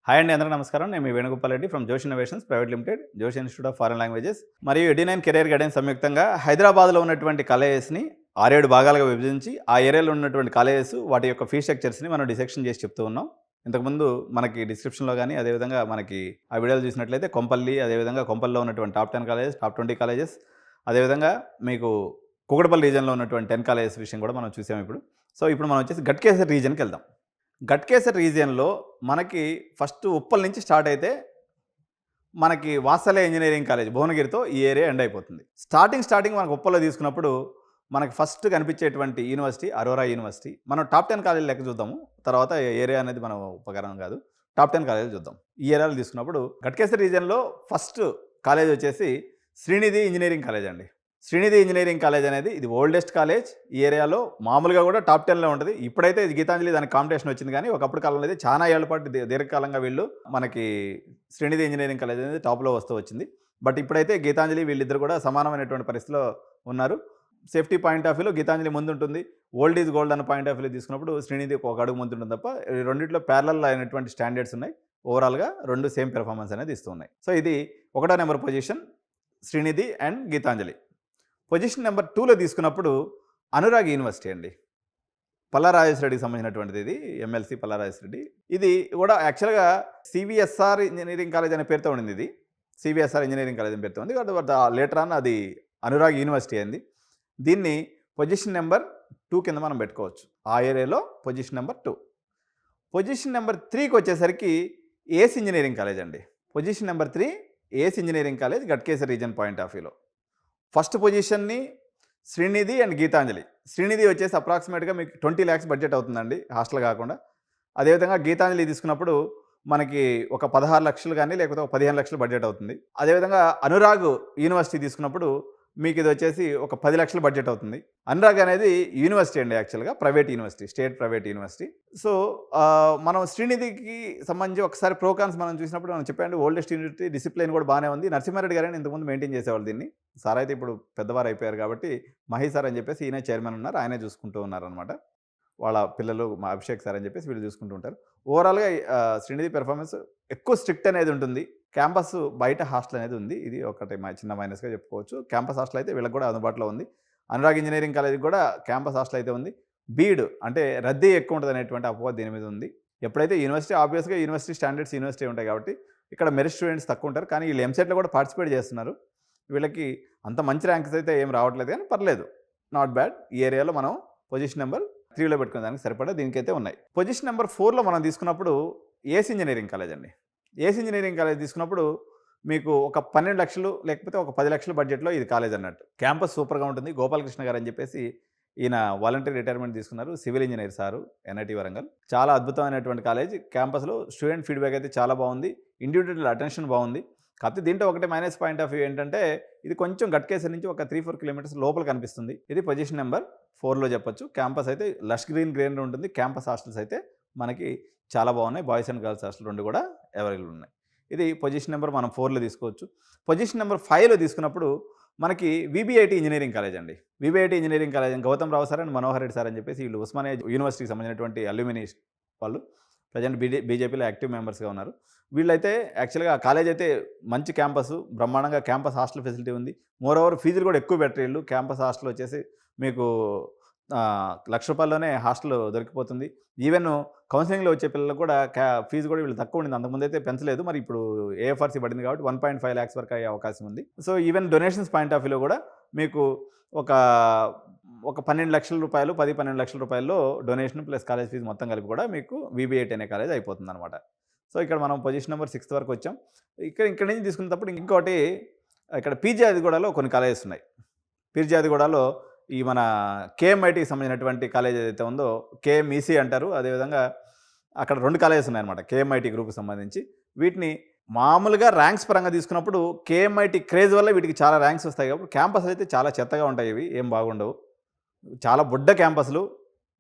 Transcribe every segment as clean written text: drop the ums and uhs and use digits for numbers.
Hi అండి, అందరికీ నమస్కారం. నేను మీ వేణుగోపాల్ రెడ్డి ఫ్రమ్ జోష్ ఇన్నోవేషన్స్ ప్రైవేట్ లిమిటెడ్, జోష్ ఇన్స్టిట్యూట్ ఆఫ్ ఫారెన్ లాంగ్వేజెస్ మరియు 89 కెరియర్ గైడెన్స్ సంయుక్తంగా హైదరాబాద్లో ఉన్నటువంటి కాలేజెస్ని 6-7 భాగాలుగా విభజించి ఆ ఏరియాలో ఉన్నటువంటి కాలేజెస్ వాటి యొక్క ఫీ స్ట్రక్చర్స్ని మనం డిసెక్షన్ చేసి చెప్తూ ఉన్నాం. ఇంతకుముందు మనకి డిస్క్రిప్షన్లో కానీ అదేవిధంగా మనకి ఆ వీడియోలు చూసినట్లయితే కొంపల్లి, అదేవిధంగా కొంపల్లో ఉన్నటువంటి టాప్ 10 కాలేజెస్, టాప్ 20 కాలేజెస్, అదేవిధంగా మీకు కూకట్పల్లి రీజన్లో ఉన్నటువంటి 10 కాలేజెస్ విషయం కూడా మనం చూసాం ఇప్పుడు. సో ఇప్పుడు మనం వచ్చేసి గట్కేసర్ రీజన్కి వెళ్దాం. గట్కేసర్ రీజియన్లో మనకి ఫస్ట్ ఉప్పల్ నుంచి స్టార్ట్ అయితే మనకి వాత్సల్య ఇంజనీరింగ్ కాలేజ్ భువనగిరితో ఈ ఏరియా ఎండ్ అయిపోతుంది. స్టార్టింగ్ మనకు ఉప్పల్లో తీసుకున్నప్పుడు మనకి ఫస్ట్ కనిపించేటువంటి యూనివర్సిటీ అరోరా యూనివర్సిటీ. మనం టాప్ 10 కాలేజీలు లెక్క చూద్దాము, తర్వాత ఏరియా అనేది మనం ఉపకరణం కాదు. టాప్ 10 కాలేజీలు చూద్దాం. ఈ ఏరియాలో తీసుకున్నప్పుడు గట్కేసర్ రీజియన్లో ఫస్ట్ కాలేజ్ వచ్చేసి శ్రీనిధి ఇంజనీరింగ్ కాలేజ్ అండి. శ్రీనిధి ఇంజనీరింగ్ కాలేజ్ అనేది ఇది ఓల్డెస్ట్ కాలేజ్. ఈ ఏరియాలో మామూలుగా కూడా టాప్ 10లో ఉంటుంది. ఇప్పుడైతే గీతాంజలి దానికి కాంపిటీషన్ వచ్చింది, కానీ ఒకప్పుడు కాలంలో అయితే చాలా ఏళ్ల పాటు దీర్ఘకాలంగా వీళ్ళు మనకి శ్రీనిధి ఇంజనీరింగ్ కాలేజ్ అనేది టాప్లో వస్తూ వచ్చింది. బట్ ఇప్పుడైతే గీతాంజలి వీళ్ళిద్దరు కూడా సమానమైనటువంటి పరిస్థితిలో ఉన్నారు. సేఫ్టీ పాయింట్ ఆఫ్ వ్యూలో గీతాంజలి ముందు ఉంటుంది. ఓల్డ్ ఈజ్ గోల్డ్ అన్న పాయింట్ ఆఫ్ వ్యూలో తీసుకున్నప్పుడు శ్రీనిధి ఒక అడుగు ముందు ఉంటుంది తప్ప రెండింటిలో ప్యారలల్ అయినటువంటి స్టాండర్డ్స్ ఉన్నాయి. ఓవరాల్గా రెండు సేమ్ పెర్ఫార్మెన్స్ అనేది ఇస్తూ ఉన్నాయి. సో ఇది 1వ number position Srinidhi and Geetanjali. Position number 2లో తీసుకున్నప్పుడు అనురాగ్ యూనివర్సిటీ అండి. పల్లారాజేశ్వరెడ్డికి సంబంధించినటువంటిది. ఇది ఎమ్మెల్సీ పల్లారాజేశ్వరెడ్డి. ఇది కూడా యాక్చువల్గా సివిఎస్ఆర్ ఇంజనీరింగ్ కాలేజ్ అనే పేరుతో ఉండింది. ఇది సివిఎస్ఆర్ ఇంజనీరింగ్ కాలేజ్ అనే పేరుతో ఉంది. బట్ లేటర్ ఆన్ అది అనురాగ్ యూనివర్సిటీ అయింది. దీన్ని పొజిషన్ నెంబర్ 2 కింద మనం పెట్టుకోవచ్చు. ఆ ఏరియాలో పొజిషన్ నెంబర్ 2. పొజిషన్ నెంబర్ 3కి వచ్చేసరికి ఏస్ ఇంజనీరింగ్ కాలేజ్ అండి. Position number 3 ACE Engineering College Ghatkesar region point of వ్యూలో. ఫస్ట్ పొజిషన్ని శ్రీనిధి అండ్ గీతాంజలి. శ్రీనిధి వచ్చేసి అప్రాక్సిమేట్గా మీకు 20 lakhs బడ్జెట్ అవుతుందండి, హాస్టల్ కాకుండా. అదేవిధంగా గీతాంజలి తీసుకున్నప్పుడు మనకి ఒక 16 లక్షలు కానీ లేకపోతే ఒక 15 లక్షలు బడ్జెట్ అవుతుంది. అదేవిధంగా అనురాగ్ యూనివర్సిటీ తీసుకున్నప్పుడు మీకు ఇది వచ్చేసి ఒక 10 లక్షల బడ్జెట్ అవుతుంది. అనురాగ్ అనేది యూనివర్సిటీ అండి, యాక్చువల్గా private university, state private university. So మనం శ్రీనిధికి సంబంధించి ఒకసారి ప్రోకాన్స్ మనం చూసినప్పుడు మనం చెప్పండి, ఓల్డెస్ట్ యూనివర్సిటీ, డిసిప్లిన్ కూడా బాగానే ఉంది. నరసింహారెడ్డి గారని ఇంతకుముందు మెయింటైన్ చేసేవాళ్ళు దీన్ని. సార్ అయితే ఇప్పుడు పెద్దవారు అయిపోయారు కాబట్టి మహి సార్ అని చెప్పేసి ఈయన చైర్మన్ ఉన్నారు, ఆయనే చూసుకుంటూ ఉన్నారనమాట. వాళ్ళ పిల్లలు మా అభిషేక్ సార్ అని చెప్పేసి వీళ్ళు చూసుకుంటూ ఉంటారు. ఓవరాల్గా శ్రీనిధి పెర్ఫార్మెన్స్ ఎక్కువ స్ట్రిక్ట్ అనేది ఉంటుంది. క్యాంపస్ బయట హాస్టల్ అనేది ఉంది. ఇది ఒకటి చిన్న మైనస్గా చెప్పుకోవచ్చు. క్యాంపస్ హాస్టల్ అయితే వీళ్ళకి కూడా అందుబాటులో ఉంది. అనురాగ్ ఇంజనీరింగ్ కాలేజ్కి కూడా క్యాంపస్ హాస్టల్ అయితే ఉంది. బీడ్ అంటే రద్దీ ఎక్కువ ఉంటుంది అనేటువంటి అపోహ దీని మీద ఉంది. ఎప్పుడైతే యూనివర్సిటీ ఆబ్వియస్గా యూనివర్సిటీ స్టాండర్డ్స్ యూనివర్సిటీ ఉంటాయి కాబట్టి ఇక్కడ మెరిట్ స్టూడెంట్స్ తక్కువ ఉంటారు, కానీ వీళ్ళు ఎంసెట్లో కూడా పార్టిసిపేట్ చేస్తున్నారు. వీళ్ళకి అంత మంచి ర్యాంక్స్ అయితే ఏం రావట్లేదు, కానీ పర్లేదు, నాట్ బ్యాడ్. ఈ ఏరియాలో మనం పొజిషన్ నెంబర్ 3లో పెట్టుకునే దానికి సరిపడా దీనికైతే ఉన్నాయి. పొజిషన్ నెంబర్ 4లో మనం తీసుకున్నప్పుడు ఏస్ ఇంజనీరింగ్ కాలేజ్ అండి. ఏస్ ఇంజనీరింగ్ కాలేజ్ తీసుకున్నప్పుడు మీకు ఒక 12 లక్షలు లేకపోతే ఒక 10 లక్షల బడ్జెట్లో ఇది కాలేజ్ అన్నట్టు. క్యాంపస్ సూపర్గా ఉంటుంది. గోపాలకృష్ణ గారు అని చెప్పేసి ఈయన వాలంటరీ రిటైర్మెంట్ తీసుకున్నారు, civil engineer sir, NIT Warangal. చాలా అద్భుతమైనటువంటి కాలేజ్. క్యాంపస్లో స్టూడెంట్ ఫీడ్బ్యాక్ అయితే చాలా బాగుంది, ఇండివిజువల్ అటెన్షన్ బాగుంది. కాకపోతే దీంట్లో ఒకటే మైనస్ పాయింట్ ఆఫ్ వ్యూ ఏంటంటే ఇది కొంచెం గట్కేసర్ నుంచి ఒక 3-4 కిలోమీటర్స్ లోపల కనిపిస్తుంది. ఇది పొజిషన్ నెంబర్ 4లో చెప్పొచ్చు. క్యాంపస్ అయితే లష్ గ్రీన్ ఉంటుంది. క్యాంపస్ హాస్టల్స్ అయితే మనకి చాలా బాగున్నాయి. బాయ్స్ అండ్ గర్ల్స్ హాస్టల్ రెండు కూడా అవైలబుల్ ఉన్నాయి. ఇది పొజిషన్ నెంబర్ మనం 4లో తీసుకోవచ్చు. పొజిషన్ నెంబర్ 5లో తీసుకున్నప్పుడు మనకి విబిఐటి ఇంజనీరింగ్ కాలేజ్ అండి. VBIT engineering college Gautam Rao sir and Manohar Reddy sir అని చెప్పేసి వీళ్ళు ఉస్మానియా యూనివర్సిటీకి సంబంధించినటువంటి అల్యూమిని వాళ్ళు ప్రజెంట్ బీజేపీలో యాక్టివ్ మెంబర్స్గా ఉన్నారు. వీళ్ళైతే యాక్చువల్గా కాలేజ్ అయితే మంచి క్యాంపస్, బ్రహ్మాండంగా క్యాంపస్ హాస్టల్ ఫెసిలిటీ ఉంది. మోర్ ఓవర్ ఫీజులు కూడా ఎక్కువ పెట్టరు వీళ్ళు. క్యాంపస్ హాస్టల్ వచ్చేసి మీకు ₹1,00,000లోనే హాస్టల్ దొరికిపోతుంది. ఈవెన్ కౌన్సిలింగ్లో వచ్చే పిల్లలకు కూడా ఫీజు కూడా వీళ్ళు తక్కువ ఉండింది. అంతకుముందు అయితే పెంచలేదు, మరి ఇప్పుడు ఏఎఫ్ఆర్సీ పడింది కాబట్టి 1.5 lakhs వరకు అయ్యే అవకాశం ఉంది. So even donations point of వ్యూలో కూడా మీకు ఒక ₹12 లక్షల 10-12 లక్షల రూపాయల్లో డొనేషన్ ప్లస్ కాలేజ్ ఫీజు మొత్తం కలిపి కూడా మీకు విబిఐటి అనే కాలేజ్ అయిపోతుంది అనమాట. సో ఇక్కడ మనం పొజిషన్ నెంబర్ 6 వరకు వచ్చాం. ఇక్కడ నుంచి తీసుకున్నప్పుడు ఇంకోటి ఇక్కడ పీర్జాదిగూడలో కొన్ని కాలేజెస్ ఉన్నాయి. పీర్జాదిగూడలో ఈ మన కేఎంఐటీకి సంబంధించినటువంటి కాలేజ్ ఏదైతే ఉందో కేఎంఈసీ అంటారు. అదేవిధంగా అక్కడ 2 కాలేజెస్ ఉన్నాయన్నమాట కేఎంఐటీ గ్రూప్కి సంబంధించి. వీటిని మామూలుగా ర్యాంక్స్ పరంగా తీసుకున్నప్పుడు కేఎంఐటీ క్రేజ్ వల్ల వీటికి చాలా ర్యాంక్స్ వస్తాయి. కాబట్టి క్యాంపస్ అయితే చాలా చెత్తగా ఉంటాయి, ఇవి ఏం బాగుండవు. చాలా బుడ్డ క్యాంపస్లు,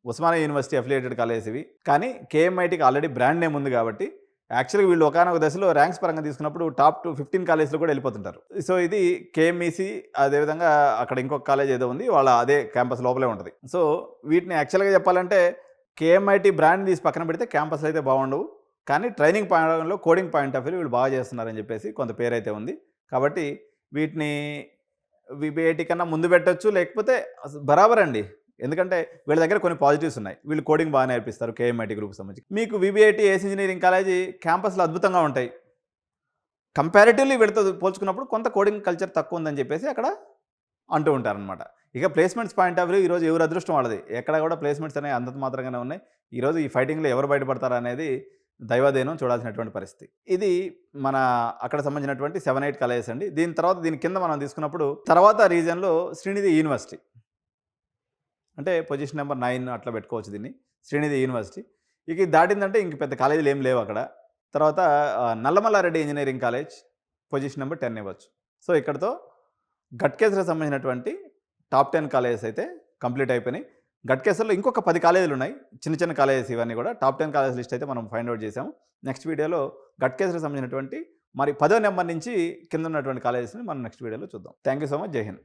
ఉస్మానియా యూనివర్సిటీ అఫిలియేటెడ్ కాలేజెస్ ఇవి. కానీ కేఎంఐటీకి ఆల్రెడీ బ్రాండ్ నేమ్ ఉంది కాబట్టి యాక్చువల్గా వీళ్ళు ఒకనొక దశలో ర్యాంక్స్ పరంగా తీసుకున్నప్పుడు టాప్ 15 కాలేజ్లో కూడా వెళ్ళిపోతుంటారు. సో ఇది కేఎంఈసీ, అదేవిధంగా అక్కడ ఇంకొక కాలేజ్ ఏదో ఉంది, వాళ్ళ అదే క్యాంపస్ లోపలే ఉంటుంది. సో వీటిని యాక్చువల్గా చెప్పాలంటే కేఎంఐటీ బ్రాండ్ తీసి పక్కన పెడితే క్యాంపస్లు అయితే బాగుండవు. కానీ ట్రైనింగ్ పాయింట్లో కోడింగ్ పాయింట్ ఆఫ్ వ్యూ వీళ్ళు బాగా చేస్తున్నారని చెప్పేసి కొంత పేరైతే ఉంది. కాబట్టి వీటిని వీటి కన్నా ముందు పెట్టొచ్చు, లేకపోతే బరాబరండి. ఎందుకంటే వీళ్ళ దగ్గర కొన్ని పాజిటివ్స్ ఉన్నాయి. వీళ్ళు కోడింగ్ బాగా నేర్పిస్తారు కేఎంఐటీ గ్రూప్కి సంబంధించి. మీకు విబిఐటీ ఏసీ ఇంజనీరింగ్ కాలేజీ క్యాంపస్లు అద్భుతంగా ఉంటాయి. కంపారిటివ్లీ వీళ్ళతో పోల్చుకున్నప్పుడు కొంత కోడింగ్ కల్చర్ తక్కువ ఉందని చెప్పేసి అక్కడ అంటూ ఉంటారనమాట. ఇక ప్లేస్మెంట్స్ పాయింట్ ఆఫ్ వ్యూ ఈరోజు ఎవరు అదృష్టం వాళ్ళది. ఎక్కడ కూడా ప్లేస్మెంట్స్ అనేవి అంతంత మాత్రంగానే ఉన్నాయి. ఈరోజు ఈ ఫైటింగ్లో ఎవరు బయటపడతారు అనేది దైవాధీనం చూడాల్సినటువంటి పరిస్థితి. ఇది మన అక్కడ సంబంధించినటువంటి 7, 8 కాలేజెస్ అండి. దీని కింద మనం తీసుకున్నప్పుడు తర్వాత రీజియన్లో శ్రీనిధి యూనివర్సిటీ, అంటే పొజిషన్ నెంబర్ 9 అట్లా పెట్టుకోవచ్చు దీన్ని, శ్రీనిధి యూనివర్సిటీ. ఇక ఇది దాటిందంటే ఇంక పెద్ద కాలేజీలు ఏం లేవు అక్కడ. తర్వాత Nalla Malla Reddy engineering college position number 10 ఇవ్వచ్చు. సో ఇక్కడతో గట్కేసర్కి సంబంధించినటువంటి టాప్ 10 కాలేజెస్ అయితే కంప్లీట్ అయిపోయినాయి. గట్కేసర్లో ఇంకొక 10 కాలేజీలు ఉన్నాయి, చిన్న చిన్న కాలేజెస్. ఇవన్నీ కూడా టాప్ 10 కాలేజ్ లిస్ట్ అయితే మనం ఫైండ్ అవుట్ చేసాము. నెక్స్ట్ వీడియోలో గట్కేసర్కి సంబంధించినటువంటి మరి 10వ నెంబర్ నుంచి కింద ఉన్నటువంటి కాలేజెస్ని మనం నెక్స్ట్ వీడియోలో చూద్దాం. Thank you so much. జై హింద్.